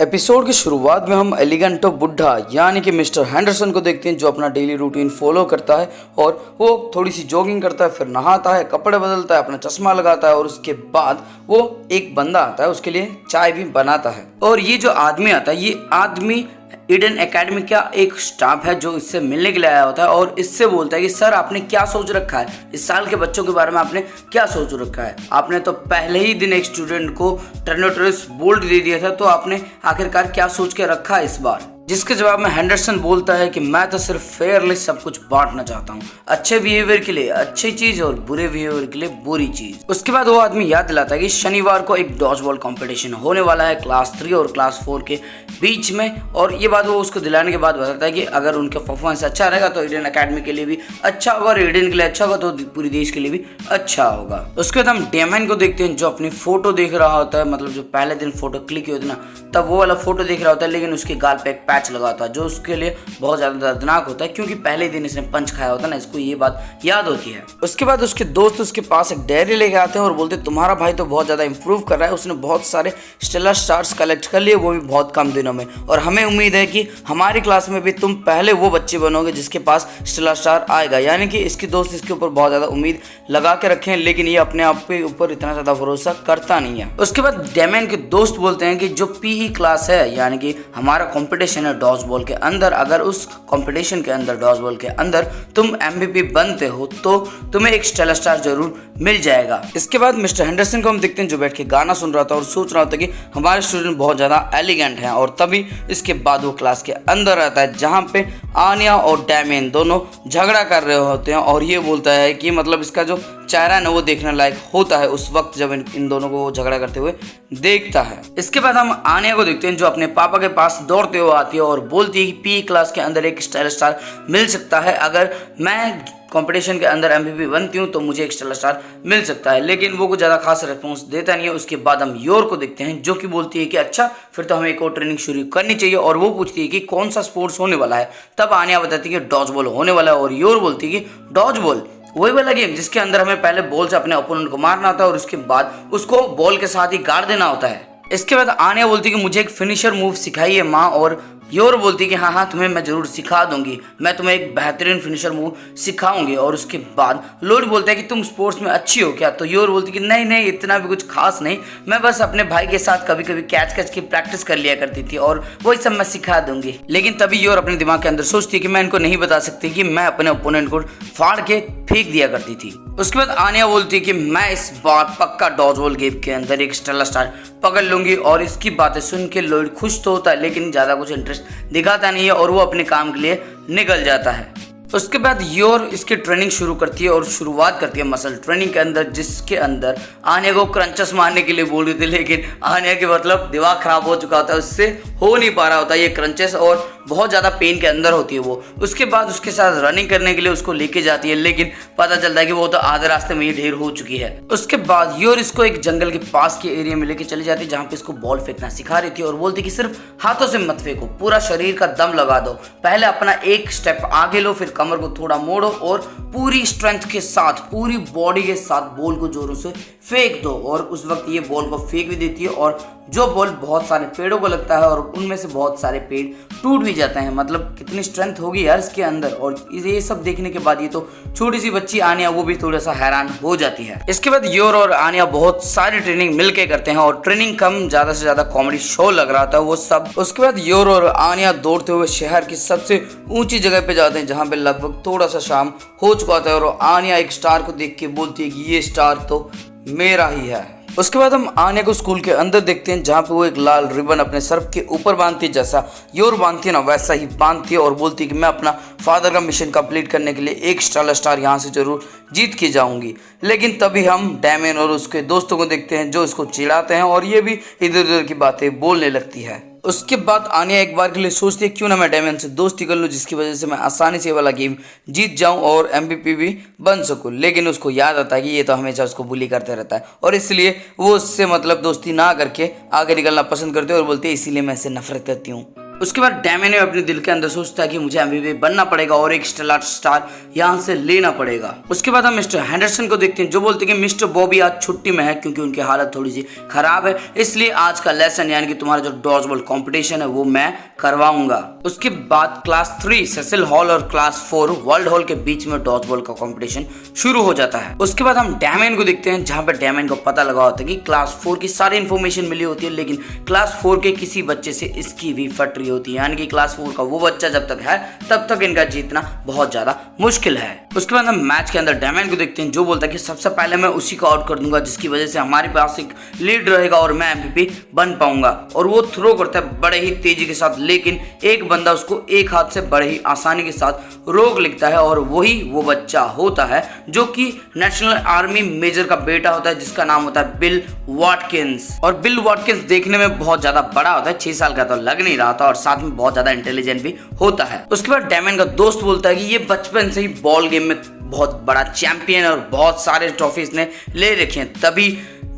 Episode की शुरुआत में हम एलिगेंटो बुड्ढा यानी कि मिस्टर हैंडरसन को देखते हैं, जो अपना डेली रूटीन फॉलो करता है और वो थोड़ी सी जॉगिंग करता है, फिर नहाता है, कपड़े बदलता है, अपना चश्मा लगाता है और उसके बाद वो एक बंदा आता है, उसके लिए चाय भी बनाता है। और ये जो आदमी आता है, ये आदमी ईडन एकेडमी का एक स्टाफ है जो इससे मिलने के लिए आया होता है और इससे बोलता है कि सर आपने क्या सोच रखा है, इस साल के बच्चों के बारे में आपने क्या सोच रखा है। आपने तो पहले ही दिन एक स्टूडेंट को टर्नोटोरस बोल्ट दे दिया था, तो आपने आखिरकार क्या सोच के रखा है इस बार। जिसके जवाब में हैंडरसन बोलता है कि मैं तो सिर्फ फेयरली सब कुछ बांटना चाहता हूँ, अच्छे बिहेवियर के लिए अच्छी चीज और बुरे बिहेवियर के लिए बुरी चीज। उसके बाद वो आदमी याद दिलाता है कि शनिवार को एक डॉज बॉल कॉम्पिटिशन होने वाला है क्लास 3 और क्लास 4 के बीच में, और ये बात वो उसको दिलाने के बाद बताता है कि अगर उनका परफॉर्मेंस अच्छा रहेगा तो ईडन एकेडमी के लिए भी अच्छा होगा, और ईडन के लिए अच्छा होगा तो पूरी देश के लिए भी अच्छा होगा। उसके बाद हम डेमन को देखते हैं जो अपनी फोटो देख रहा होता है, मतलब जो पहले दिन फोटो क्लिक की होती है ना, तब वो वाला फोटो देख रहा होता है, लेकिन उसके गाल पे एक पैच लगा होता है जो उसके लिए बहुत ज्यादा दर्दनाक होता है, क्योंकि पहले दिन इसने पंच खाया होता है ना, इसको ये बात याद होती है। उसके बाद उसके दोस्त उसके पास एक डायरी लेके आते हैं और बोलते हैं तुम्हारा भाई तो बहुत ज्यादा इंप्रूव कर रहा है, उसने बहुत सारे स्टेलर स्टार्स कलेक्ट कर लिए, वो भी बहुत कम दिनों में, और हमें उम्मीद है कि हमारी क्लास में भी तुम पहले वो बच्चे बनोगे जिसके पास स्टेलर स्टार आएगा। यानी कि इसके दोस्त इसके ऊपर बहुत ज्यादा उम्मीद लगा के रखे हैं, लेकिन ये अपने आप के ऊपर इतना ज्यादा भरोसा करता नहीं है। उसके बाद डेमन के दोस्त बोलते हैं कि जो पीई क्लास है, यानी कि हमारा कंपटीशन है डॉज बॉल के अंदर, अगर उस कंपटीशन के अंदर डॉज बॉल के अंदर तुम एमवीपी बनते हो तो तुम्हें एक स्टेलर स्टार जरूर मिल जाएगा। इसके बाद मिस्टर हैंडरसन को हम देखते हैं जो बैठ के गाना सुन रहा था और सोच रहा था कि हमारे स्टूडेंट बहुत ज्यादा एलिगेंट हैं, और तभी इसके बाद वो क्लास के अंदर आता है जहां पे आनिया और डैमियन दोनों झगड़ा कर रहे होते हैं, और ये बोलता है कि मतलब इसका जो चेहरा है वो देखने लायक होता है उस वक्त जब इन दोनों को वो झगड़ा करते हुए देखता है। इसके बाद हम आनिया को देखते हैं जो अपने पापा के पास दौड़ते हुए आती है और बोलती है कि पी क्लास के अंदर एक स्टेलर स्टार मिल सकता है, अगर मैं कंपटीशन के अंदर एमवीपी बनती हूँ तो मुझे एक स्टेलर स्टार मिल सकता है, लेकिन वो कुछ ज़्यादा खास रिस्पॉन्स देता नहीं है। उसके बाद हम योर को देखते हैं जो कि बोलती है कि अच्छा फिर तो हमें एक और ट्रेनिंग शुरू करनी चाहिए, और वो पूछती है कि कौन सा स्पोर्ट्स होने वाला है। तब आनिया बताती है कि डॉज बॉल होने वाला है, और योर बोलती है कि डॉज बॉल वही वाला गेम जिसके अंदर हमें पहले बॉल से अपने ओपोनेंट को मारना होता है और उसके बाद उसको बॉल के साथ ही गाड़ देना होता है। इसके बाद आनिया बोलती है कि मुझे एक फिनिशर मूव सिखाइए माँ, और योर बोलती है कि हाँ तुम्हें मैं जरूर सिखा दूंगी, मैं तुम्हें एक बेहतरीन फिनिशर मूव सिखाऊंगी। और उसके बाद लोड बोलता है कि तुम स्पोर्ट्स में अच्छी हो क्या, तो योर बोलती है कि नहीं नहीं इतना भी कुछ खास नहीं, मैं बस अपने भाई के साथ कभी कभी कैच की प्रैक्टिस कर लिया करती थी और वही सब मैं सिखा दूंगी। लेकिन तभी योर अपने दिमाग के अंदर सोचती है कि मैं इनको नहीं बता सकती कि मैं अपने ओपोनेंट को फाड़ के फेंक दिया करती थी। उसके बाद आनिया बोलती है कि मैं इस बार पक्का डॉज बॉल गेम के अंदर एक स्टेलर स्टार पकड़ लूंगी, और इसकी बातें सुन के लॉयड खुश तो होता है लेकिन ज्यादा कुछ इंटरेस्ट दिखाता नहीं है और वो अपने काम के लिए निकल जाता है। उसके बाद योर इसकी ट्रेनिंग शुरू करती है और शुरुआत करती है मसल ट्रेनिंग के अंदर, जिसके अंदर आनिया को क्रंचेस मारने के लिए बोल रही थी, लेकिन आनिया के मतलब दिमाग खराब हो चुका होता है, उससे हो नहीं पा रहा होता ये क्रंचेस, और बहुत ज़्यादा पेन के अंदर होती है वो। उसके बाद उसके साथ रनिंग करने के लिए उसको लेके जाती है, लेकिन पता चलता है कि वो तो आधे रास्ते में ही ढेर हो चुकी है। उसके बाद योर इसको एक जंगल के पास के एरिया में लेके चली जाती है जहाँ पे इसको बॉल फेंकना सिखा रही थी, और बोलती कि सिर्फ हाथों से मत फेंको, पूरा शरीर का दम लगा दो, पहले अपना एक स्टेप आगे लो, फिर कमर को थोड़ा मोड़ो और पूरी स्ट्रेंथ के साथ पूरी बॉडी के साथ बॉल को जोरों से फेंक दो। और उस वक्त ये बॉल को फेंक भी देती है, और जो बॉल बहुत सारे पेड़ों को लगता है और उनमें से बहुत सारे पेड़ टूट भी जाते हैं। मतलब कितनी स्ट्रेंथ होगी यार इसके अंदर। और ये सब देखने के बाद ये तो छोटी सी बच्ची आनिया वो भी थोड़ा सा हैरान हो जाती है। इसके बाद योर और आनिया बहुत सारी ट्रेनिंग मिलके करते हैं, और ट्रेनिंग कम ज्यादा से ज्यादा कॉमेडी शो लग रहा था वो सब। उसके बाद योर और आनिया दौड़ते हुए शहर की सबसे ऊंची जगह पे जाते हैं जहाँ पे लगभग थोड़ा सा शाम हो चुका होता है, और आनिया एक स्टार को देख के बोलती है कि ये स्टार तो मेरा ही है। उसके बाद हम आनिया को स्कूल के अंदर देखते हैं जहाँ पे वो एक लाल रिबन अपने सर के ऊपर बांधती है, जैसा योर बांधती है ना वैसा ही बांधती है, और बोलती है कि मैं अपना फादर का मिशन कंप्लीट करने के लिए एक स्टेलर स्टार यहाँ से जरूर जीत के जाऊंगी। लेकिन तभी हम डैमियन और उसके दोस्तों को देखते हैं जो इसको चिढ़ाते हैं, और ये भी इधर उधर की बातें बोलने लगती है। उसके बाद आनिया एक बार के लिए सोचती है क्यों ना मैं डैमियन से दोस्ती कर लूँ, जिसकी वजह से मैं आसानी से वाला गेम जीत जाऊं और एमवीपी भी बन सकूं। लेकिन उसको याद आता है कि ये तो हमेशा उसको बुली करते रहता है, और इसलिए वो उससे मतलब दोस्ती ना करके आगे निकलना पसंद करती है और बोलती है इसीलिए मैं इससे नफरत करती हूँ। उसके बाद डैमियन अपने दिल के अंदर सोचता है कि मुझे एमवीपी बनना पड़ेगा और एक स्टार यहाँ से लेना पड़ेगा। उसके बाद हम मिस्टर हैंडरसन को देखते हैं जो बोलते हैं कि मिस्टर बॉबी आज छुट्टी में है क्योंकि उनकी हालत थोड़ी सी खराब है, इसलिए आज का लेसन यानी कि तुम्हारा जो डॉज बॉल कॉम्पिटिशन है वो मैं करवाऊंगा। उसके बाद क्लास 3 सेसिल हॉल और क्लास 4 वर्ल्ड हॉल के बीच में डॉज बॉल का कॉम्पिटिशन शुरू हो जाता है। उसके बाद हम डैमियन को देखते हैं जहां पर डैमियन को पता लगा होता है कि क्लास 4 की सारी इंफॉर्मेशन मिली होती है, लेकिन क्लास 4 के किसी बच्चे से इसकी भी फट रही होती है, यानी कि क्लास 4 का वो बच्चा जब तक है तब तक इनका जीतना बहुत ज्यादा मुश्किल है। उसके बाद हम मैच के अंदर डैमियन को देखते हैं जो बोलता है कि सबसे पहले मैं उसी को आउट कर दूंगा जिसकी वजह से हमारे पास एक लीड रहेगा और मैं एमवीपी बन पाऊंगा। और वो थ्रो करता है बड़े ही तेजी के साथ, लेकिन एक बंदा उसको एक हाथ से बड़े ही आसानी के साथ रोक लिखता है और वही वो बच्चा होता है जो कि नेशनल आर्मी मेजर का बेटा होता है जिसका नाम होता है बिल वाटकिंस। और बिल वाटकिंस देखने में बहुत ज्यादा बड़ा होता है, 6 साल का तो लग नहीं रहा था और साथ में बहुत ज्यादा इंटेलिजेंट भी होता है। उसके बाद डैमियन का दोस्त बोलता है कि ये बचपन से ही बॉल गेम में बहुत बड़ा चैंपियन और बहुत सारे ट्रॉफी इसने ले रखे हैं। तभी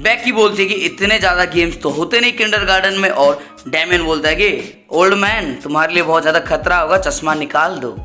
बेकी बोलती है कि इतने ज्यादा गेम्स तो होते नहीं किंडरगार्टन में, और डैमियन बोलता है कि ओल्ड मैन तुम्हारे लिए बहुत ज्यादा खतरा होगा, चश्मा निकाल दो।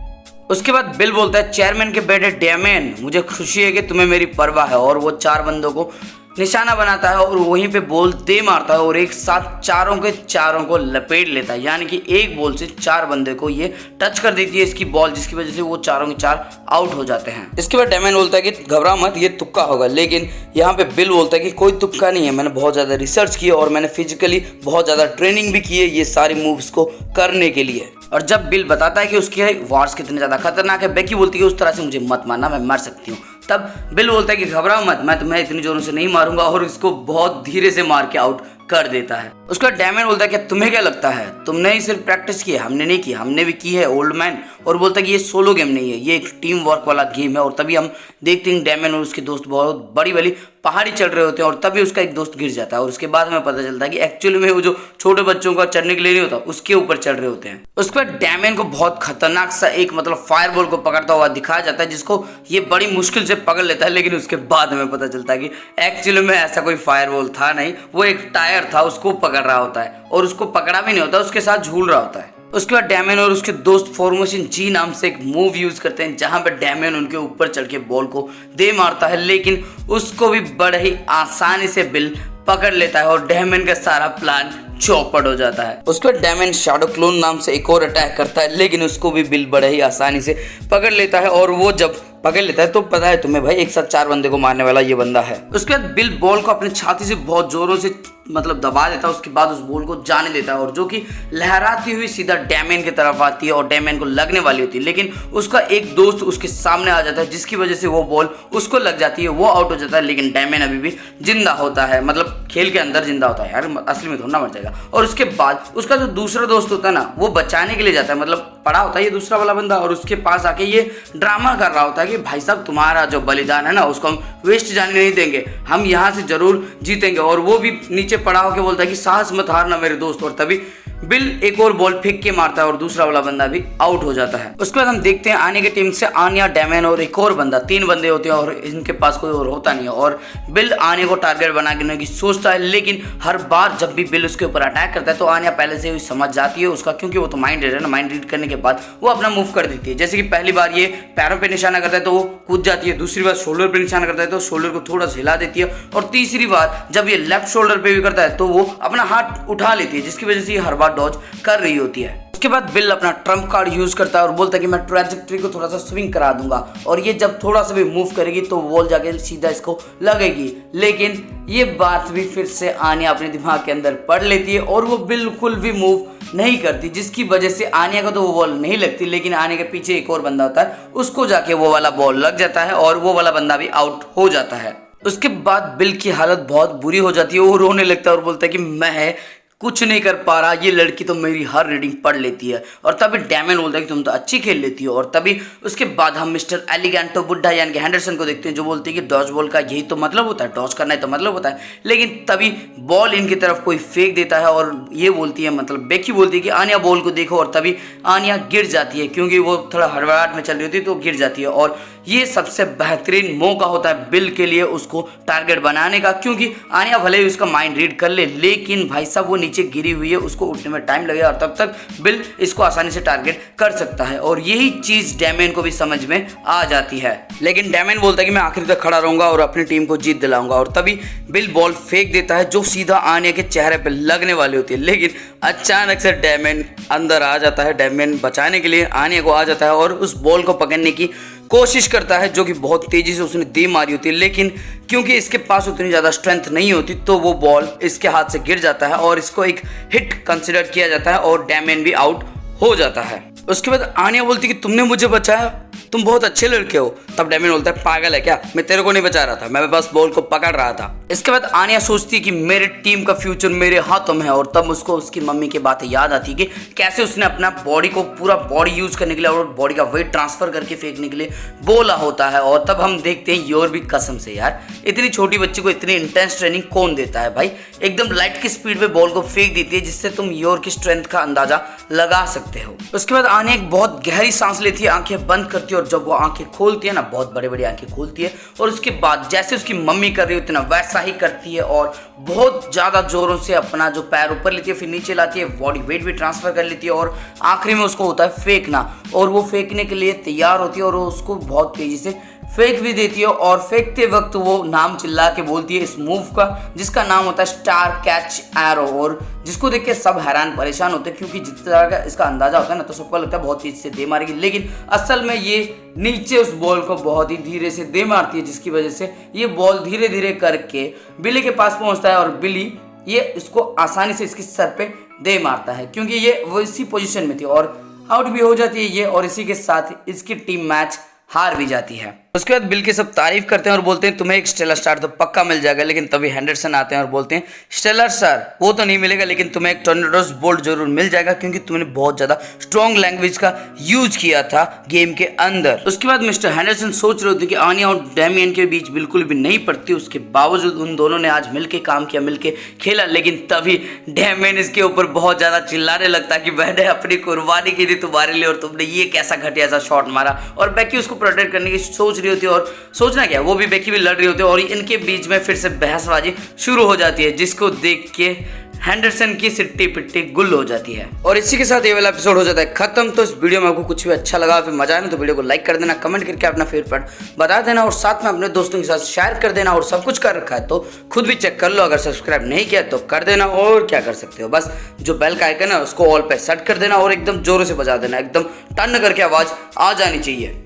उसके बाद बिल बोलता है चेयरमैन के बेटे डैमियन मुझे खुशी है कि तुम्हें मेरी परवाह है, और वो 4 बंदों को निशाना बनाता है और वहीं पे बॉल दे मारता है और एक साथ चारों के चारों को लपेट लेता है, यानी कि एक बॉल से 4 बंदे को ये टच कर देती है इसकी बॉल, जिसकी वजह से वो चारों के 4 आउट हो जाते हैं। इसके बाद डैमियन बोलता है कि घबरा मत, ये तुक्का होगा, लेकिन यहाँ पे बिल बोलता है कि कोई तुक्का नहीं है, मैंने बहुत ज्यादा रिसर्च की और मैंने फिजिकली बहुत ज्यादा ट्रेनिंग भी की है ये सारी मूव्स को करने के लिए। और जब बिल बताता है कि उसके वार्स कितने ज्यादा खतरनाक है, बेकी बोलती है कि उस तरह से मुझे मत मारना, मैं मर सकती हूँ। तब बिल बोलता है कि घबराओ मत, मैं तुम्हें इतनी जोरों से नहीं मारूंगा, और इसको बहुत धीरे से मार के आउट कर देता है। उसका डैमियन बोलता है कि तुम्हें क्या लगता है तुमने ही सिर्फ प्रैक्टिस की है, हमने नहीं की, हमने भी की है ओल्ड मैन। और बोलता है कि ये सोलो गेम नहीं है, ये एक टीम वर्क वाला गेम है। और तभी हम देखते हैं डैमियन और उसके दोस्त बहुत बड़ी बड़ी पहाड़ी चढ़ रहे होते हैं और तभी उसका एक दोस्त गिर जाता है और उसके बाद हमें पता चलता है कि एक्चुअली में वो जो छोटे बच्चों का चढ़ने के लिए नहीं होता उसके ऊपर चढ़ रहे होते हैं। उसके बाद डैमियन को बहुत खतरनाक सा एक फायरबॉल को पकड़ता हुआ दिखाया जाता है जिसको ये बड़ी मुश्किल से पकड़ लेता है, लेकिन उसके बाद हमें पता चलता है कि एक्चुअली में ऐसा कोई फायरबॉल था नहीं, वो एक टायर था, उसको पकड़ रहा होता है और उसको पकड़ा भी नहीं होता, उसके साथ झूल रहा होता है। उसके बाद डैमियन और उसके दोस्त फॉर्मेशन जी नाम से एक मूव यूज करते हैं जहां पर डैमियन उनके ऊपर चढ़ के बॉल को दे मारता है, लेकिन उसको भी बड़े ही आसानी से बिल पकड़ लेता है और डैमियन का सारा प्लान चौपट हो जाता है। उसके बाद डैमियन शैडो क्लोन नाम से एक और अटैक करता है, लेकिन उसको भी बिल बड़े ही आसानी से पकड़ लेता है और वो जब पकड़ लेता है तो पता है तुम्हें भाई एक साथ 4 बंदे को मारने वाला ये बंदा है। उसके बाद बिल बॉल को अपने छाती से बहुत जोरों से दबा देता है, उसके बाद उस बॉल को जाने देता है और जो कि लहराती हुई सीधा डैमियन की तरफ आती है और डैमियन को लगने वाली होती है, लेकिन उसका एक दोस्त उसके सामने आ जाता है जिसकी वजह से वो बॉल उसको लग जाती है, वो आउट हो जाता है, लेकिन डैमियन अभी भी जिंदा होता है, खेल के अंदर जिंदा होता है यार, असली में थोड़ा मर जाएगा। और उसके बाद उसका जो दूसरा दोस्त होता है ना वो बचाने के लिए जाता है, पड़ा होता है ये दूसरा वाला बंदा, और उसके पास आके ये ड्रामा कर रहा होता है कि भाई साहब तुम्हारा जो बलिदान है ना उसको हम वेस्ट जाने नहीं देंगे, हम यहाँ से जरूर जीतेंगे। और वो भी नीचे पड़ा होकर बोलता है कि साहस मत हारना मेरे दोस्त, और तभी बिल एक और बॉल फेंक के मारता है और दूसरा वाला बंदा भी आउट हो जाता है। उसके बाद हम देखते हैं आने की टीम से आनिया, डैमियन और एक और बंदा, 3 बंदे होते हैं और इनके पास कोई और होता नहीं है। और बिल आनिया को टारगेट बनाने की सोचता है, लेकिन हर बार जब भी बिल उसके ऊपर अटैक करता है तो आनिया पहले से ही समझ जाती है उसका, क्योंकि वो तो माइंड रीड है ना, माइंड रीड करने के बाद वो अपना मूव कर देती है। जैसे कि पहली बार ये पैरों पर निशाना करता है तो वो कूद जाती है, दूसरी बार शोल्डर पर निशाना करता है तो शोल्डर को थोड़ा सा हिला देती है, और तीसरी बार जब ये लेफ्ट शोल्डर पे भी करता है तो वो अपना हाथ उठा लेती है, जिसकी वजह से ये हर बार डॉज कर रही होती है। उसके बाद बिल अपना ट्रम्प कार्ड यूज करता है और बोलता है कि मैं ट्रैजेक्टरी को थोड़ा सा स्विंग करा दूंगा, और ये जब थोड़ा सा भी मूव करेगी तो बॉल जाके सीधा इसको लगेगी। लेकिन ये बात भी फिर से आनिया अपने दिमाग के अंदर पढ़ लेती है और वो बिल्कुल भी मूव नहीं करती, जिसकी वजह से आनिया को तो वो बॉल नहीं लगती, लेकिन आनिया के पीछे एक और बंदा होता है, उसको जाके वो वाला बॉल लग जाता है और वो वाला बंदा भी आउट हो जाता है। उसके बाद बिल की हालत बहुत बुरी हो जाती है, वो रोने लगता है और बोलता है कि मैं कुछ नहीं कर पा रहा, ये लड़की तो मेरी हर रीडिंग पढ़ लेती है। और तभी डैमियन बोलता है कि तुम तो अच्छी खेल लेती हो। और तभी उसके बाद हम मिस्टर एलिगेंटो बुड्ढा यानी कि हैंडरसन को देखते हैं जो बोलते हैं कि डॉज बॉल का यही तो मतलब होता है, डॉज करना है तो मतलब होता है। लेकिन तभी बॉल इनकी तरफ कोई फेंक देता है और ये बोलती है बेकी बोलती है कि आनिया बॉल को देखो, और तभी आनिया गिर जाती है क्योंकि वो थोड़ा हड़बड़ाहट में चल रही होती है तो गिर जाती है। और ये सबसे बेहतरीन मौका होता है बिल के लिए उसको टारगेट बनाने का, क्योंकि आनिया भले ही उसका माइंड रीड कर ले, लेकिन भाई साहब वो नीचे गिरी हुई है, उसको उठने में टाइम लगेगा और तब तक बिल इसको आसानी से टारगेट कर सकता है। और यही चीज डैमियन को भी समझ में आ जाती है, लेकिन डैमियन बोलता है कि मैं आखिर तक खड़ा रहूंगा और अपनी टीम को जीत दिलाऊंगा। और तभी बिल बॉल फेंक देता है जो सीधा आनिया के चेहरे पे लगने वाली होती है, लेकिन अचानक से डैमियन अंदर आ जाता है। डैमियन बचाने के लिए आनिया को आ जाता है और उस बॉल को पकड़ने की कोशिश करता है, जो कि बहुत तेजी से उसने दे मारी होती है, लेकिन क्योंकि इसके पास उतनी ज़्यादा स्ट्रेंथ नहीं होती तो वो बॉल इसके हाथ से गिर जाता है और इसको एक हिट कंसिडर किया जाता है और डैमियन भी आउट हो जाता है। उसके बाद आनिया बोलती कि तुमने मुझे बचाया, तुम बहुत अच्छे लड़के हो। तब डैमियन बोलता है पागल है क्या, मैं तेरे को नहीं बचा रहा था, मैं बस बॉल को पकड़ रहा था। इसके बाद आनिया सोचती है कि मेरे टीम का फ्यूचर मेरे हाथों में है और तब उसको उसकी मम्मी की बातें याद आती है कि कैसे उसने अपना बॉडी को पूरा बॉडी यूज करने के लिए और बॉडी का वेट ट्रांसफर करके फेंकने के लिए बोला होता है। और तब हम देखते हैं योर भी कसम से यार इतनी छोटी बच्ची को इतनी इंटेंस ट्रेनिंग कौन देता है भाई, एकदम लाइट की स्पीड पे बॉल को फेंक देती है जिससे तुम योर की स्ट्रेंथ का अंदाजा लगा सकते हो। उसके बाद आनिया एक बहुत गहरी सांस लेती है, आंखें बंद करती है और जब वो आंखें खोलती है ना, बहुत बड़ी बड़ी आंखें खोलती है और उसके बाद जैसे उसकी मम्मी कर रही होती है ना वैसा ही करती है और बहुत ज़्यादा जोरों से अपना जो पैर ऊपर लेती है, फिर नीचे लाती है, बॉडी वेट भी ट्रांसफर कर लेती है और आखिरी में उसको होता है फेंकना और वो फेंकने के लिए तैयार होती है और वो उसको बहुत तेज़ी से फेंक भी देती है। और फेंकते वक्त वो नाम चिल्ला के बोलती है इस मूव का, जिसका नाम होता है स्टार कैच एरो, और जिसको देख के सब हैरान परेशान होते हैं क्योंकि जिस तरह का इसका अंदाजा होता है ना तो सबको लगता है बहुत तेज से दे मारेगी, लेकिन असल में ये नीचे उस बॉल को बहुत ही धीरे से दे मारती है, जिसकी वजह से ये बॉल धीरे धीरे करके बिली के पास पहुंचता है और बिली ये इसको आसानी से इसके सर पे दे मारता है क्योंकि ये वो इसी पोजीशन में थी और आउट भी हो जाती है ये, और इसी के साथ इसकी टीम मैच हार भी जाती है। उसके बाद बिल के सब तारीफ करते हैं और बोलते हैं तुम्हें एक स्टेलर स्टार तो पक्का मिल जाएगा, लेकिन तभी हेंडरसन आते हैं और बोलते हैं स्टेलर स्टार वो तो नहीं मिलेगा, लेकिन तुम्हें एक टॉर्नेडोस बोल्ट जरूर मिल जाएगा क्योंकि तुमने बहुत ज्यादा स्ट्रॉन्ग लैंग्वेज का यूज किया था गेम के अंदर। उसके बाद मिस्टर हेंडरसन सोच रहे होते कि आनिया और डैमियन के बीच बिल्कुल भी नहीं पड़ती, उसके बावजूद उन दोनों ने आज मिलकर काम किया, मिलकर खेला, लेकिन तभी डैमियन इसके ऊपर बहुत ज्यादा चिल्लाने लगता कि मैंने अपनी कुर्बानी की थी तुम्हारे लिए और तुमने ये कैसा घटिया सा शॉट मारा। और बैकी उसको प्रोटेक्ट करने की सोच रही होती है और सोचना क्या, वो भी बेकी भी लड़ रही होती है और इनके बीच में फिर से बहसबाजी शुरू हो जाती है, जिसको देख के हेंडरसन की सिट्टी पिट्टी गुल हो जाती है। और इसी के साथ ये वाला एपिसोड हो जाता है खत्म। तो इस वीडियो में आपको कुछ भी अच्छा लगा फिर मजा आया ना तो वीडियो को लाइक कर देना, कमेंट करके अपना फेवरेट बता देना और साथ में अपने दोस्तों के साथ शेयर कर देना। और सब कुछ कर रखा है तो खुद भी चेक कर लो, अगर सब्सक्राइब नहीं किया तो कर देना। और क्या कर सकते हो, बस जो बेल का आइकन है उसको ऑल पे सेट कर देना और एकदम जोरों से बजा देना, एकदम टन करके आवाज आ जानी चाहिए।